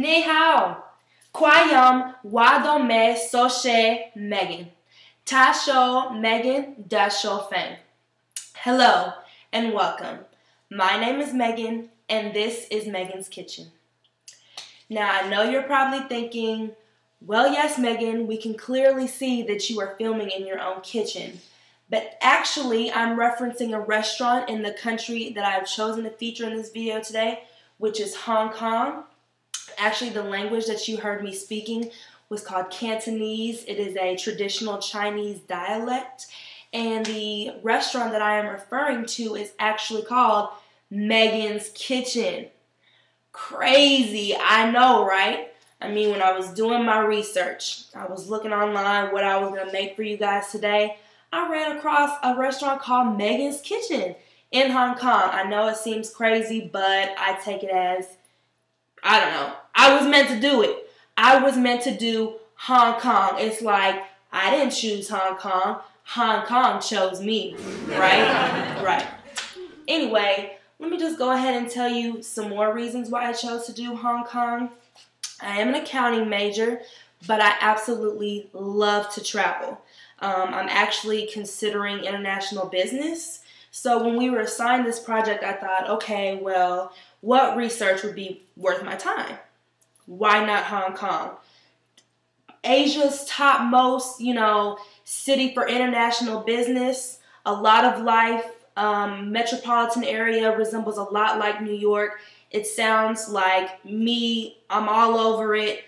Ni hao. Kwayam wadome soche Megan. Tasho Megan dasho feng. Hello and welcome. My name is Megan and this is Megan's Kitchen. Now I know you're probably thinking, well yes Megan, we can clearly see that you are filming in your own kitchen. But actually I'm referencing a restaurant in the country that I've chosen to feature in this video today, which is Hong Kong. Actually, the language that you heard me speaking was called Cantonese. It is a traditional Chinese dialect. And the restaurant that I am referring to is actually called Megan's Kitchen. Crazy, I know, right? I mean, when I was doing my research, I was looking online what I was going to make for you guys today. I ran across a restaurant called Megan's Kitchen in Hong Kong. I know it seems crazy, but I take it as, I don't know. I was meant to do it. I was meant to do Hong Kong. It's like I didn't choose Hong Kong. Hong Kong chose me, right? Right. Anyway, let me just go ahead and tell you some more reasons why I chose to do Hong Kong. I am an accounting major, but I absolutely love to travel. I'm actually considering international business. So when we were assigned this project, I thought, okay, well, what research would be worth my time? Why not Hong Kong? Asia's topmost, city for international business. A lot of life, metropolitan area resembles a lot like New York. It sounds like me. I'm all over it.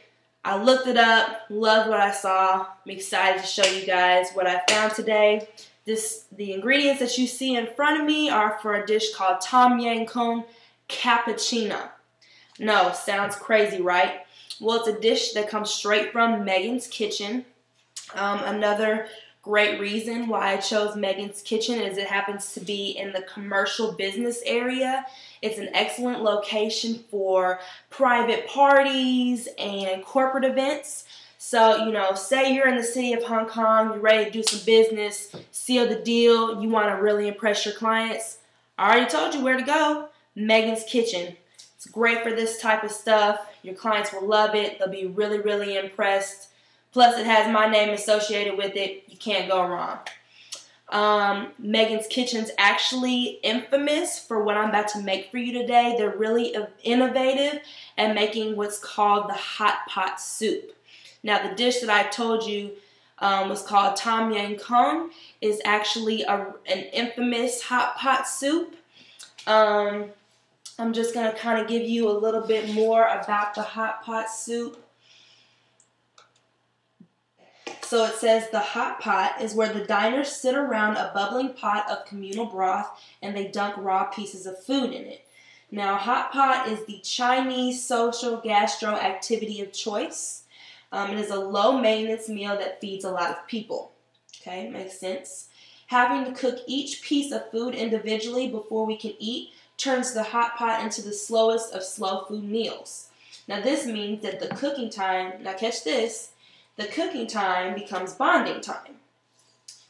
I looked it up, loved what I saw. I'm excited to show you guys what I found today. The ingredients that you see in front of me are for a dish called Tom Yam Goong Cappuccino. No, sounds crazy, right? Well, it's a dish that comes straight from Megan's Kitchen. Another great reason why I chose Megan's Kitchen is it happens to be in the commercial business area. It's an excellent location for private parties and corporate events. So, say you're in the city of Hong Kong, you're ready to do some business, seal the deal, you want to really impress your clients. I already told you where to go. Megan's Kitchen. It's great for this type of stuff. Your clients will love it. They'll be really, really impressed. Plus, it has my name associated with it. You can't go wrong. Megan's Kitchen's actually infamous for what I'm about to make for you today. They're really innovative at making what's called the hot pot soup. Now, the dish that I told you was called Tom Yam Goong is actually an infamous hot pot soup. I'm just going to kind of give you a little bit more about the hot pot soup. So it says the hot pot is where the diners sit around a bubbling pot of communal broth and they dunk raw pieces of food in it. Now, hot pot is the Chinese social gastro activity of choice. It is a low maintenance meal that feeds a lot of people. Okay, makes sense. Having to cook each piece of food individually before we can eat turns the hot pot into the slowest of slow food meals. Now this means that the cooking time, now catch this, the cooking time becomes bonding time.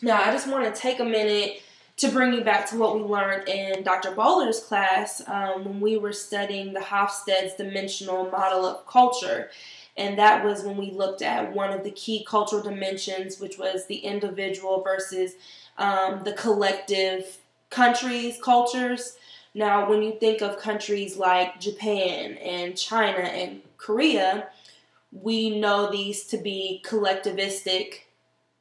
Now I just want to take a minute to bring you back to what we learned in Dr. Bowler's class when we were studying the Hofstede's dimensional model of culture. And that was when we looked at one of the key cultural dimensions, which was the individual versus the collective countries, cultures. Now, when you think of countries like Japan and China and Korea, we know these to be collectivistic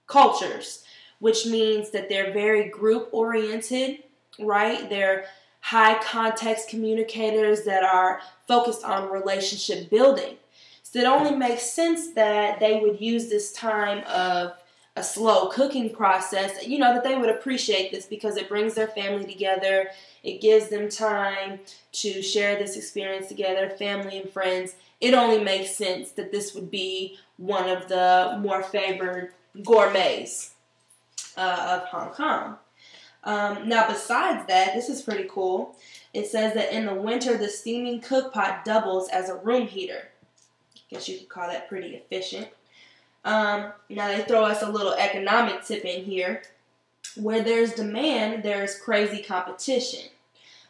cultures, which means that they're very group-oriented, right? They're high-context communicators that are focused on relationship building. So it only makes sense that they would use this time of a slow cooking process, that they would appreciate this because it brings their family together. It gives them time to share this experience together, family and friends. It only makes sense that this would be one of the more favored gourmets of Hong Kong. Now, besides that, this is pretty cool. It says that in the winter, the steaming cook pot doubles as a room heater. I guess you could call that pretty efficient. Now they throw us a little economic tip in here. Where there's demand, there's crazy competition.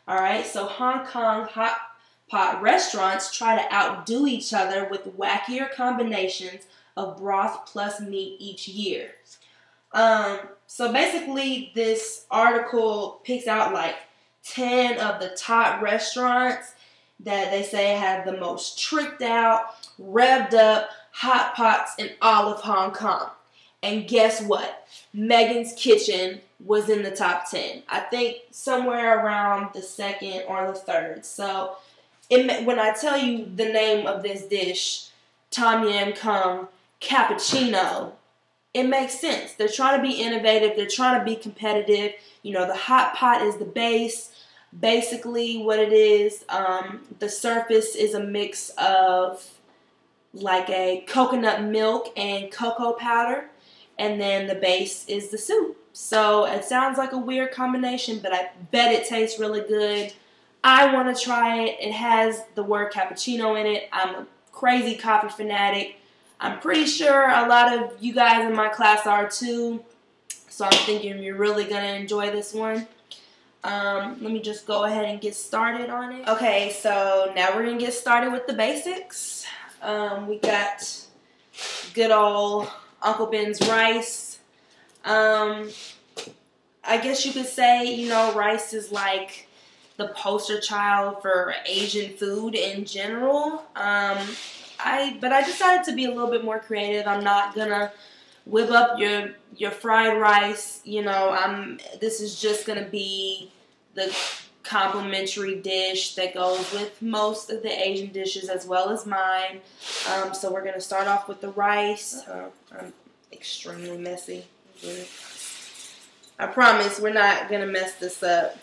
Alright, so Hong Kong hot pot restaurants try to outdo each other with wackier combinations of broth plus meat each year. So basically, this article picks out like 10 of the top restaurants that they say have the most tricked out, revved up hot pots in all of Hong Kong. And guess what? Megan's Kitchen was in the top 10. I think somewhere around the second or the third. So when I tell you the name of this dish, Tom Yam Kung Cappuccino, it makes sense. They're trying to be innovative. They're trying to be competitive. You know, the hot pot is the base. Basically what it is, the surface is a mix of like a coconut milk and cocoa powder. And then the base is the soup. So it sounds like a weird combination, but I bet it tastes really good. I want to try it. It has the word cappuccino in it. I'm a crazy coffee fanatic. I'm pretty sure a lot of you guys in my class are too. So I'm thinking you're really going to enjoy this one. Let me just go ahead and get started on it. Okay, so now we're going to get started with the basics. We got good old Uncle Ben's rice. I guess you could say, you know, rice is like the poster child for Asian food in general. But I decided to be a little bit more creative. I'm not gonna whip up your fried rice. You know, this is just gonna be the complimentary dish that goes with most of the Asian dishes as well as mine. So we're gonna start off with the rice. I'm extremely messy. I promise we're not gonna mess this up.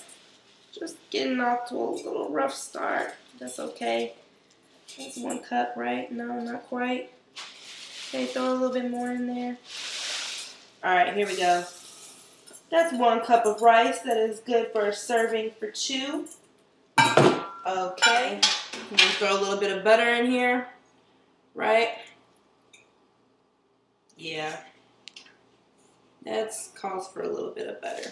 Just getting off to a little rough start. That's okay. That's 1 cup, right? No, not quite. Okay, throw a little bit more in there. Alright, here we go. That's 1 cup of rice. That is good for a serving for 2. Okay. I'm gonna throw a little bit of butter in here. Right? Yeah. That calls for a little bit of butter.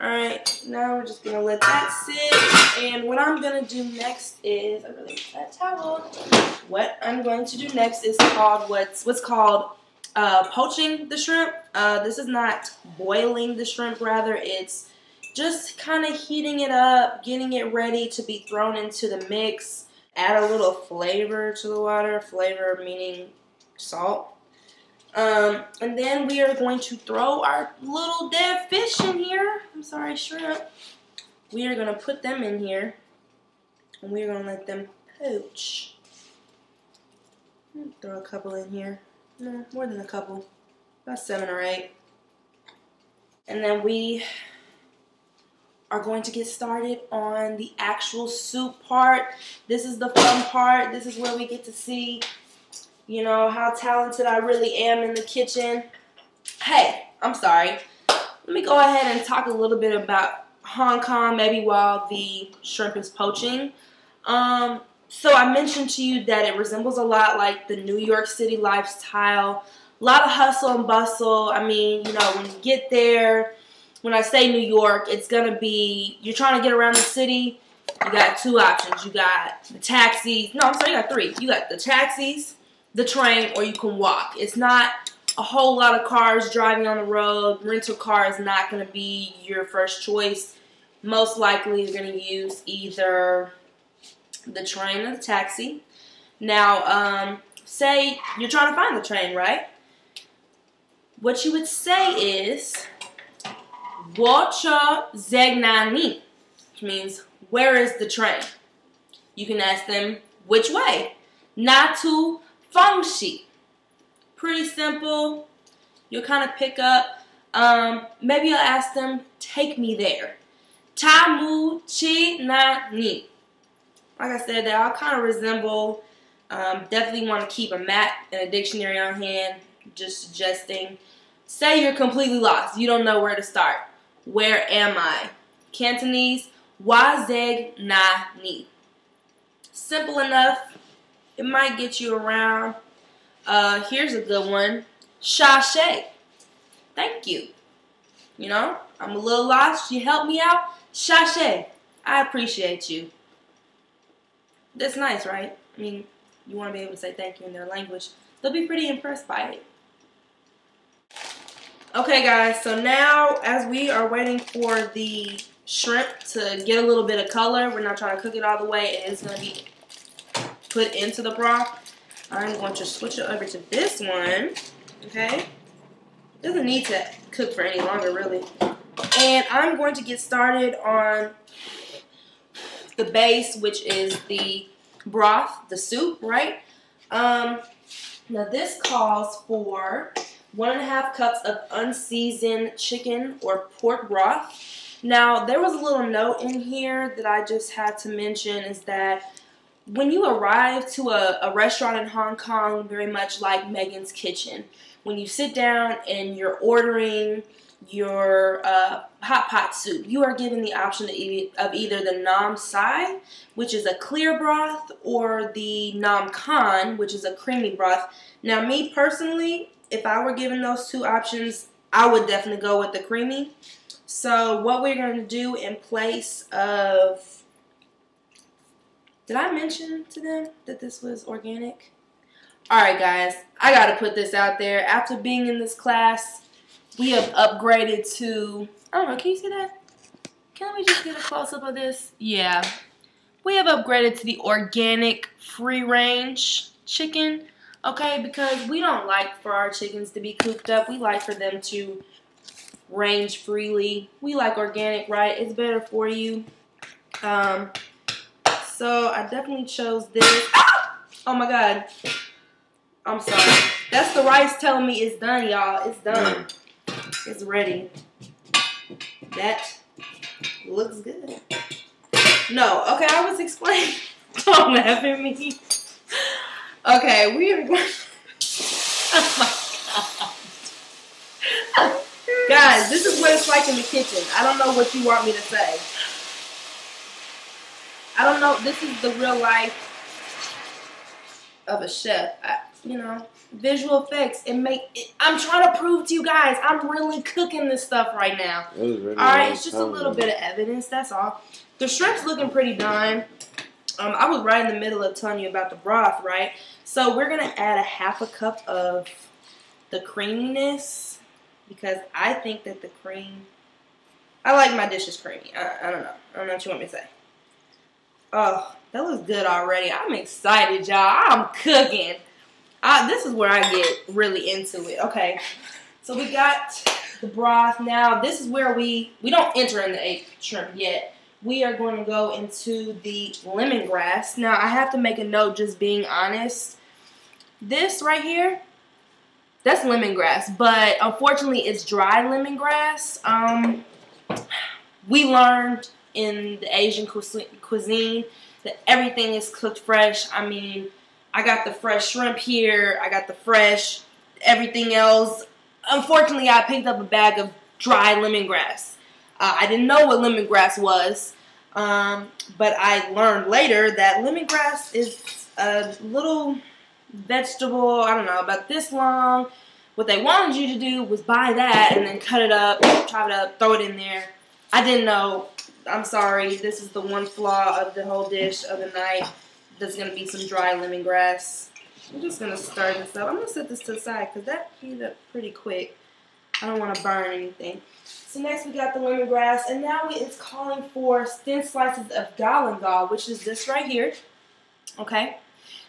Alright, now we're just going to let that sit. And what I'm going to do next is, I really need that towel. What I'm going to do next is called what's called poaching the shrimp. This is not boiling the shrimp, rather it's just kind of heating it up, getting it ready to be thrown into the mix. Add a little flavor to the water, flavor meaning salt. And then we are going to throw our little dead fish in here. I'm sorry, shrimp. We are going to put them in here. And we are going to let them poach. Throw a couple in here. No, more than a couple. About 7 or 8. And then we are going to get started on the actual soup part. This is the fun part. This is where we get to see, you know, how talented I really am in the kitchen. Hey, I'm sorry. Let me go ahead and talk a little bit about Hong Kong, maybe while the shrimp is poaching. So I mentioned to you that it resembles a lot like the New York City lifestyle. A lot of hustle and bustle. I mean, you know, when you get there, when I say New York, it's going to be, you're trying to get around the city, you got 2 options. You got the taxis. No, I'm sorry, you got 3. You got the taxis, the train, or you can walk. It's not a whole lot of cars driving on the road. Rental car is not going to be your first choice. Most likely you're going to use either the train or the taxi. Now, say you're trying to find the train, right? What you would say is, "Wocha zegnani," which means, where is the train? You can ask them, which way? Natu fengshi. Pretty simple. You'll kind of pick up. Maybe you'll ask them, take me there. Tamu chi na ni. Like I said, they all kind of resemble. Definitely want to keep a map and a dictionary on hand. Just suggesting. Say you're completely lost. You don't know where to start. Where am I? Cantonese, wa zeg na ni. Simple enough. It might get you around. Here's a good one. Sashay. Thank you. You know, I'm a little lost. You help me out. Sashay. I appreciate you. That's nice, right? I mean, you want to be able to say thank you in their language. They'll be pretty impressed by it. Okay, guys, so now as we are waiting for the shrimp to get a little bit of color, we're not trying to cook it all the way. It is going to be put into the broth. I'm going to switch it over to this one, okay? Doesn't need to cook for any longer, really. And I'm going to get started on the base, which is the broth, the soup, right? Now this calls for 1.5 cups of unseasoned chicken or pork broth. Now there was a little note in here that I just had to mention, is that when you arrive to a restaurant in Hong Kong, very much like Megan's Kitchen, when you sit down and you're ordering your hot pot soup, you are given the option of either the Nam Sai, which is a clear broth, or the Nam Khan, which is a creamy broth. Now, me personally, if I were given those two options, I would definitely go with the creamy. So what we're going to do in place of... Did I mention to them that this was organic? Alright guys, I gotta put this out there. After being in this class, we have upgraded to... I don't know, can you see that? Can we just get a close-up of this? Yeah. We have upgraded to the organic free-range chicken. Okay, because we don't like for our chickens to be cooped up. We like for them to range freely. We like organic, right? It's better for you. So I definitely chose this. Oh my god. I'm sorry. That's the rice telling me it's done, y'all. It's done. It's ready. That looks good. No, okay, I was explaining. Don't laugh at me. Okay, we are going. Oh my god. Guys, this is what it's like in the kitchen. I don't know what you want me to say. I don't know. This is the real life of a chef. You know, visual effects. I'm trying to prove to you guys I'm really cooking this stuff right now. Really Alright, it's just a little bit of evidence. That's all. The shrimp's looking pretty done. I was right in the middle of telling you about the broth, right? So we're going to add 1/2 cup of the creaminess, because I think that the cream... I like my dishes creamy. I don't know. I don't know what you want me to say. Oh, that looks good already. I'm excited, y'all. I'm cooking. This is where I get really into it. Okay, so we got the broth. Now, this is where we don't enter in the shrimp yet. We are going to go into the lemongrass. Now, I have to make a note, just being honest. This right here, that's lemongrass, but unfortunately, it's dry lemongrass. We learned in the Asian cuisine that everything is cooked fresh. I mean, I got the fresh shrimp here. I got the fresh everything else. Unfortunately, I picked up a bag of dry lemongrass. I didn't know what lemongrass was, but I learned later that lemongrass is a little vegetable, I don't know, about this long. What they wanted you to do was buy that and then cut it up, chop it up, throw it in there. I didn't know. I'm sorry. This is the one flaw of the whole dish of the night. There's going to be some dry lemongrass. I'm just going to stir this up. I'm going to set this to the side because that heated up pretty quick. I don't want to burn anything. So next we got the lemongrass, and now it's calling for thin slices of galangal, which is this right here. Okay.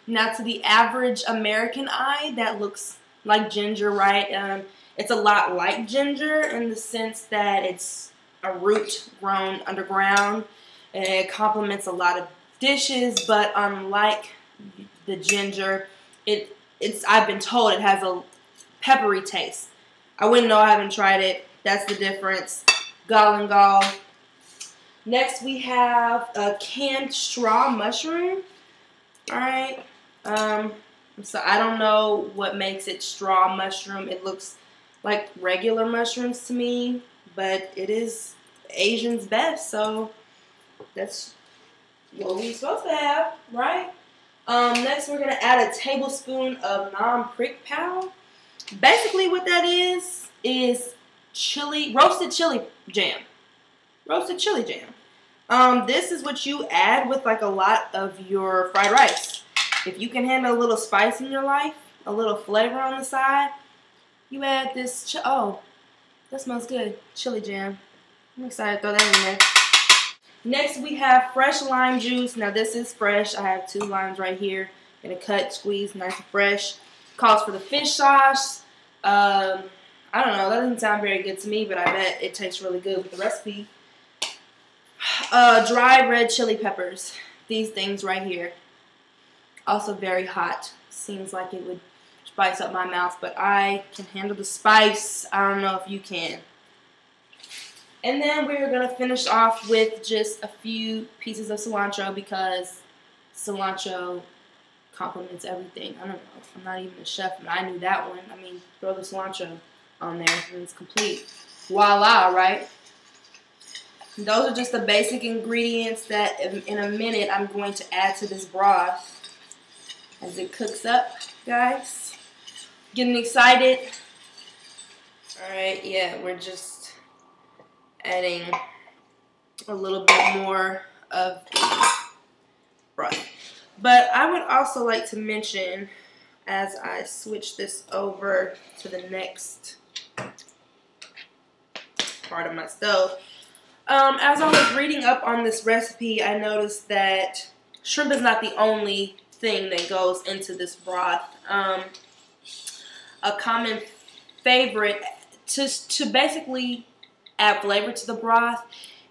Now to the average American eye, that looks like ginger, right? It's a lot like ginger in the sense that it's a root grown underground, and it complements a lot of dishes, but unlike the ginger, I've been told it has a peppery taste. I wouldn't know, I haven't tried it. That's the difference. Galangal. Next we have a canned straw mushroom. Alright. So I don't know what makes it straw mushroom. It looks like regular mushrooms to me, but it is Asian's best, so that's what we're supposed to have, right? Next we're going to add a tablespoon of non-prick pow. Basically what that is roasted chili jam. Roasted chili jam. This is what you add with like a lot of your fried rice. If you can handle a little spice in your life, a little flavor on the side, you add this. Oh, that smells good. Chili jam. I'm excited to throw that in there. Next, we have fresh lime juice. Now, this is fresh. I have 2 limes right here. Gonna cut, squeeze, nice and fresh. Calls for the fish sauce. I don't know. That doesn't sound very good to me, but I bet it tastes really good with the recipe. Dry red chili peppers. These things right here. Also very hot. Seems like it would spice up my mouth, but I can handle the spice. I don't know if you can. And then we're going to finish off with just a few pieces of cilantro because cilantro complements everything. I don't know. I'm not even a chef, but I knew that one. I mean, throw the cilantro on there and it's complete. Voila, right? Those are just the basic ingredients that in a minute I'm going to add to this broth as it cooks up, guys. Getting excited. Alright, yeah, we're just adding a little bit more of the broth. But I would also like to mention, as I switch this over to the next part of my stove, as I was reading up on this recipe, I noticed that shrimp is not the only thing that goes into this broth. A common favorite to basically add flavor to the broth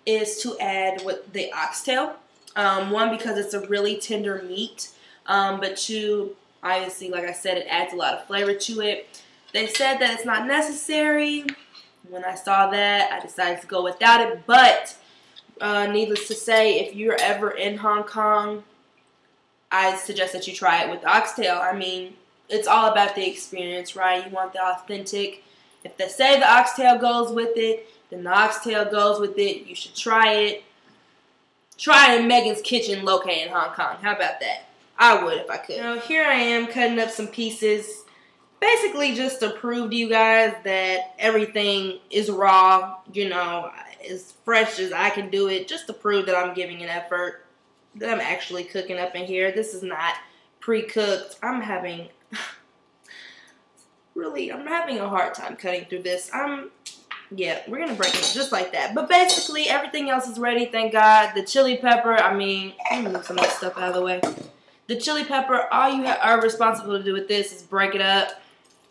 is to add with the oxtail. One, because it's a really tender meat, but 2, obviously, like I said, it adds a lot of flavor to it. They said that it's not necessary. When I saw that, I decided to go without it, but needless to say, if you're ever in Hong Kong, I suggest that you try it with oxtail. I mean, it's all about the experience, right? You want the authentic. If they say the oxtail goes with it, then the oxtail goes with it. You should try it. Try it in Megan's kitchen located in Hong Kong. How about that? I would if I could. Now, here I am cutting up some pieces. Basically just to prove to you guys that everything is raw, you know, as fresh as I can do it, just to prove that I'm giving an effort, that I'm actually cooking up in here. This is not pre-cooked. I'm having a hard time cutting through this. Yeah, we're going to break it just like that. But basically, everything else is ready, thank God. The chili pepper, I mean, let me move some of this stuff out of the way. The chili pepper, all you are responsible to do with this is break it up,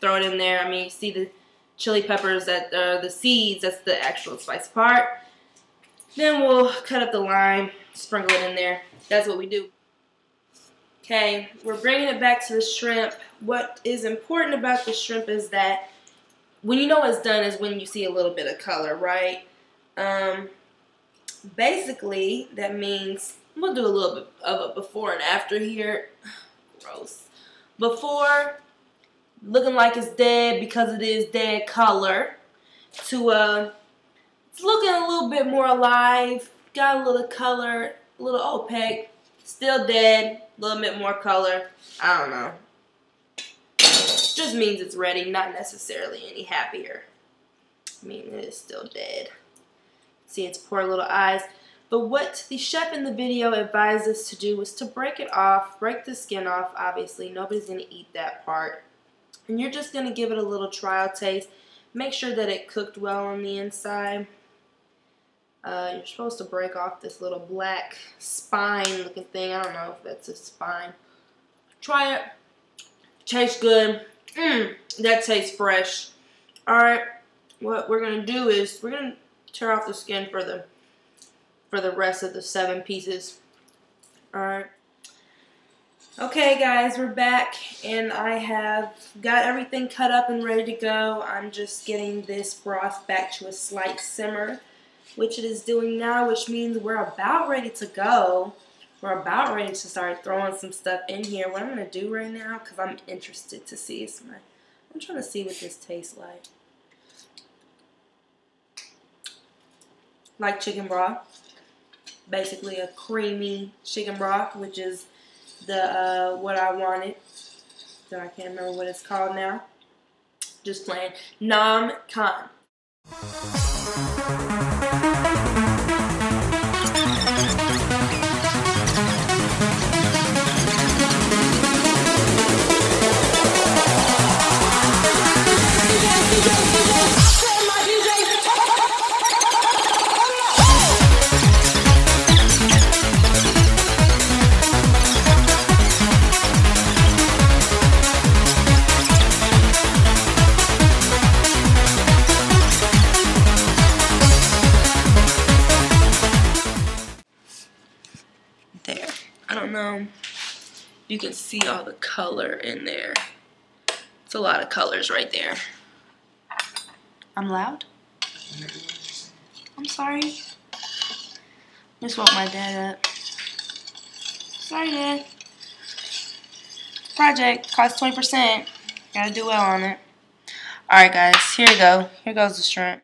throw it in there. I mean, you see the chili peppers, that the seeds, that's the actual spicy part. Then we'll cut up the lime, sprinkle it in there. That's what we do. Okay, we're bringing it back to the shrimp. What is important about the shrimp is that when you know it's done is when you see a little bit of color, right? Basically, that means, we'll do a little bit of a before and after here. Gross. Before, looking like it's dead because it is dead color, to it's looking a little bit more alive, got a little color, a little opaque, still dead, a little bit more color. I don't know. Just means it's ready, not necessarily any happier. I mean, it is still dead. See its poor little eyes. But what the chef in the video advised us to do was to break it off, break the skin off, obviously. Nobody's going to eat that part. And you're just going to give it a little trial taste. Make sure that it cooked well on the inside. You're supposed to break off this little black spine looking thing. I don't know if that's a spine. Try it. Tastes good. That tastes fresh. Alright, what we're going to do is we're going to tear off the skin for the rest of the 7 pieces. Alright. Okay guys, we're back and I have got everything cut up and ready to go. I'm just getting this broth back to a slight simmer, which it is doing now, which means we're about ready to go. We're about ready to start throwing some stuff in here. What I'm going to do right now, because I'm interested to see, I'm trying to see what this tastes like. Like chicken broth. Basically a creamy chicken broth, which is the what I wanted. So I can't remember what it's called now. Just playing. Nam Khan. I don't know. You can see all the color in there. It's a lot of colors right there. I'm loud? I'm sorry. Just woke my dad up. Sorry, Dad. Project costs 20%. Gotta do well on it. Alright, guys. Here we go. Here goes the shrimp.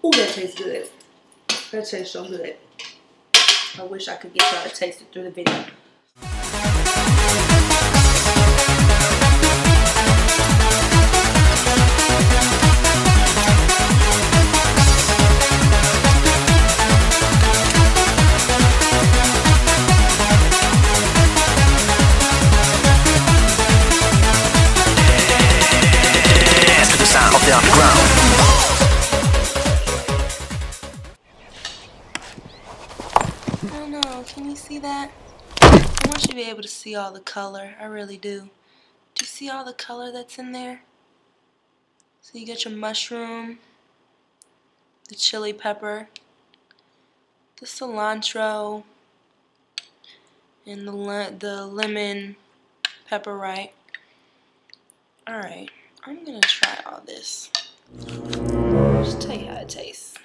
Ooh, that tastes good. That tastes so good. I wish I could get y'all to taste it through the video. Dance to the sound of the underground. I don't know, can you see that? I want you to be able to see all the color. I really do. Do you see all the color that's in there? So you get your mushroom, the chili pepper, the cilantro, and the lemon pepper, right? Alright, I'm gonna try all this. Just tell you how it tastes.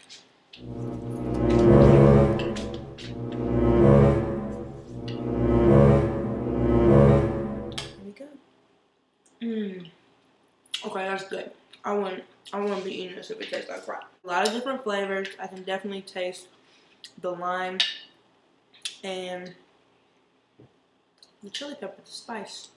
Okay, that's good. I wouldn't be eating this if it tastes like crap. A lot of different flavors. I can definitely taste the lime and the chili pepper, the spice.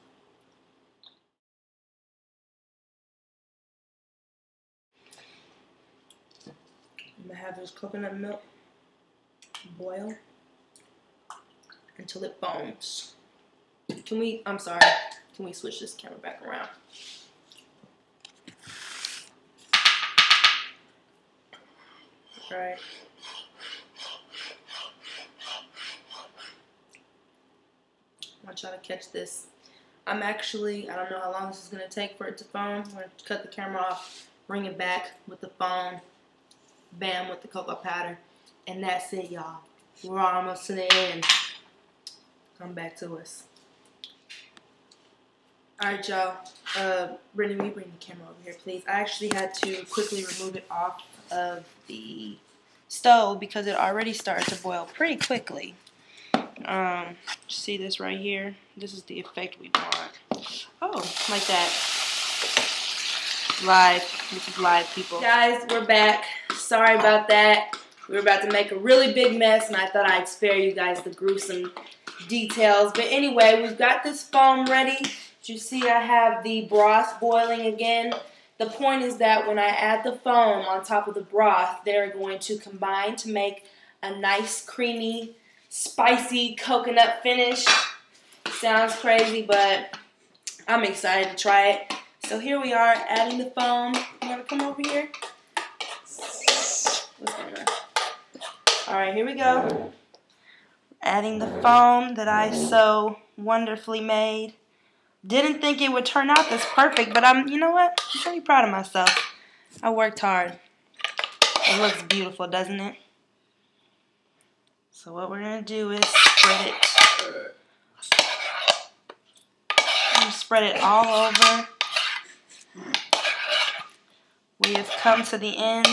I'm gonna have this coconut milk boil until it foams. Can we switch this camera back around? Alright. I want y'all to catch this. I don't know how long this is going to take for it to foam. I'm going to cut the camera off, bring it back with the foam, bam, with the cocoa powder. And that's it, y'all. We're almost to the end. Come back to us. Alright, y'all. Brittney, will you bring the camera over here, please? I actually had to quickly remove it off of the stove because it already started to boil pretty quickly. See this right here? This is the effect we want. Oh, like that. Live. This is live, people. Guys, we're back. Sorry about that. We were about to make a really big mess, and I thought I'd spare you guys the gruesome details. But anyway, we've got this foam ready. As you see, I have the broth boiling again. The point is that when I add the foam on top of the broth, they're going to combine to make a nice, creamy, spicy coconut finish. Sounds crazy, but I'm excited to try it. So here we are, adding the foam. You want to come over here? What's going on? Alright, here we go. Adding the foam that I so wonderfully made. Didn't think it would turn out this perfect, but you know what? I'm pretty proud of myself. I worked hard. It looks beautiful, doesn't it? So what we're going to do is spread it. I'm going to spread it all over. We have come to the end.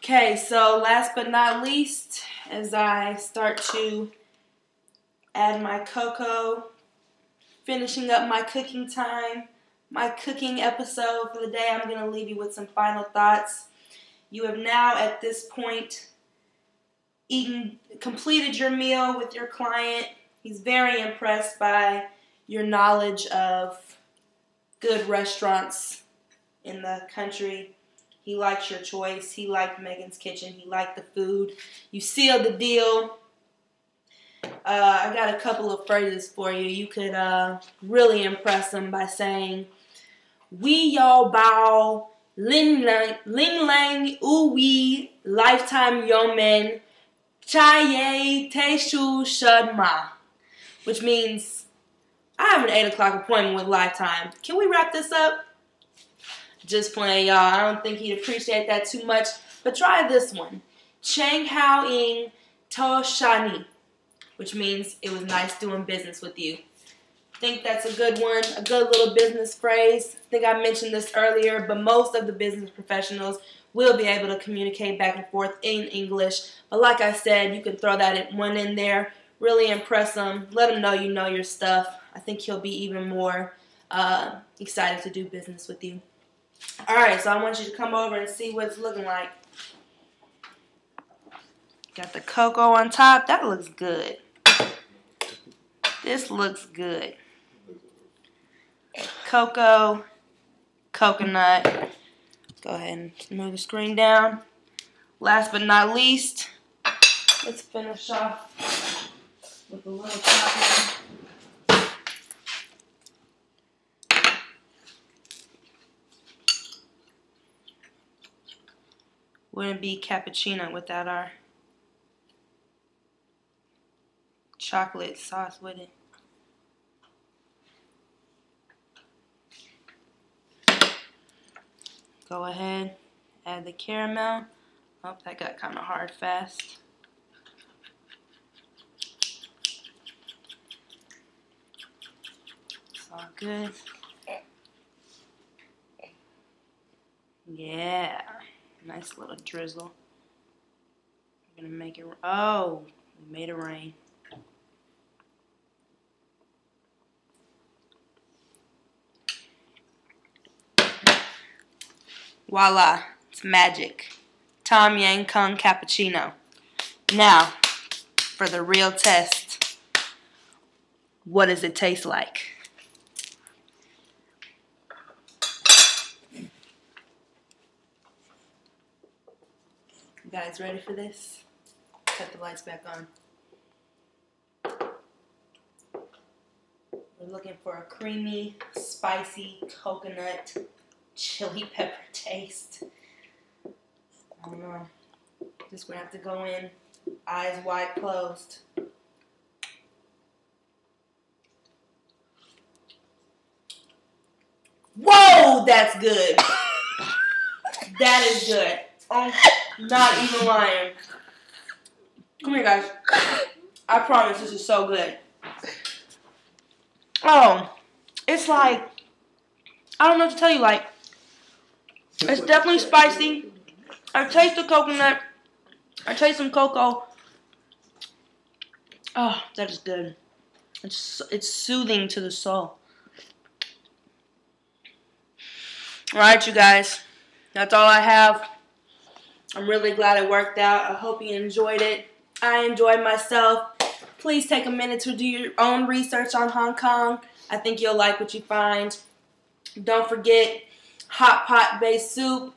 Okay, so last but not least, as I start to add my cocoa, finishing up my cooking time, my cooking episode for the day, I'm going to leave you with some final thoughts. You have now, at this point, completed your meal with your client. He's very impressed by your knowledge of good restaurants in the country. He likes your choice. He liked Megan's Kitchen. He liked the food. You sealed the deal. I got a couple of phrases for you. You could really impress them by saying, "We y'all bow, ling lang, ooh wee, lifetime yo men, chaye te shu shud ma," which means, "I have an 8 o'clock appointment with Lifetime. Can we wrap this up?" Just playing, y'all. I don't think he'd appreciate that too much, but try this one. Chang hao ing to shani, which means it was nice doing business with you. I think that's a good one, a good little business phrase. I think I mentioned this earlier, but most of the business professionals will be able to communicate back and forth in English. But like I said, you can throw that one in there, really impress them, let them know you know your stuff. I think he'll be even more excited to do business with you. All right, so I want you to come over and see what it's looking like. Got the cocoa on top. That looks good. This looks good. Cocoa, coconut. Go ahead and move the screen down. Last but not least, let's finish off with a little chocolate. Wouldn't be cappuccino without our chocolate sauce with it. Go ahead, add the caramel. Oh, that got kind of hard fast. It's all good. Yeah, nice little drizzle. We're gonna make it, oh, we made it rain. Voila, it's magic. Tom Yang Kung Cappuccino. Now, for the real test, what does it taste like? You guys ready for this? Cut the lights back on. We're looking for a creamy, spicy, coconut, chili pepper taste. I don't know. Just gonna have to go in, eyes wide closed. Whoa, that's good. That is good. I'm not even lying. Come here, guys. I promise this is so good. Oh, it's like, I don't know what to tell you, like, it's definitely spicy. I taste the coconut. I taste some cocoa. Oh, that is good. It's soothing to the soul. Alright, you guys. That's all I have. I'm really glad it worked out. I hope you enjoyed it. I enjoyed myself. Please take a minute to do your own research on Hong Kong. I think you'll like what you find. Don't forget hot pot based soup.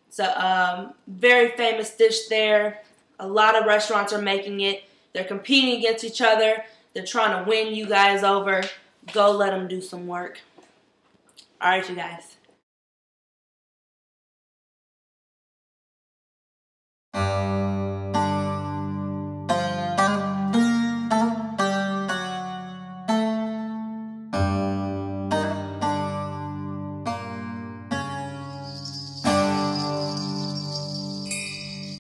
It's a very famous dish there. A lot of restaurants are making it. They're competing against each other. They're trying to win you guys over. Go let them do some work. All right, you guys.